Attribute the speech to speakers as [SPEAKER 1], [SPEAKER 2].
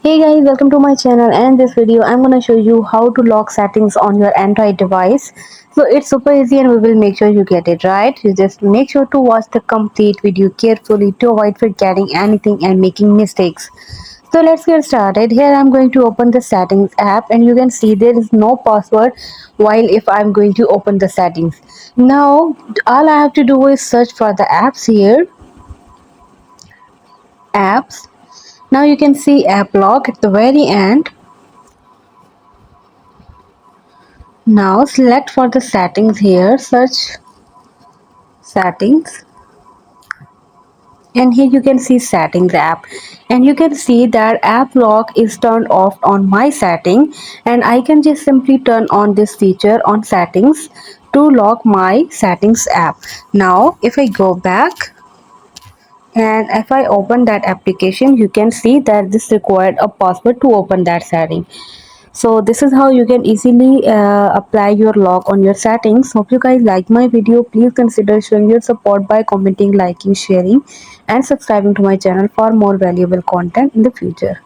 [SPEAKER 1] Hey guys, welcome to my channel, and in this video I'm gonna show you how to lock settings on your Android device. So it's super easy and we will make sure you get it right. You just make sure to watch the complete video carefully to avoid forgetting anything and making mistakes. So let's get started. Here I'm going to open the settings app and you can see there is no password while if I'm going to open the settings. Now all I have to do is search for the apps here. Apps. Now you can see app lock at the very end. Now select for the settings here, search settings, and here you can see settings app, and you can see that app lock is turned off on my setting, and I can just simply turn on this feature on settings to lock my settings app. Now if I go back and if I open that application, you can see that this required a password to open that setting. So this is how you can easily apply your lock on your settings. Hope you guys like my video. Please consider showing your support by commenting, liking, sharing and subscribing to my channel for more valuable content in the future.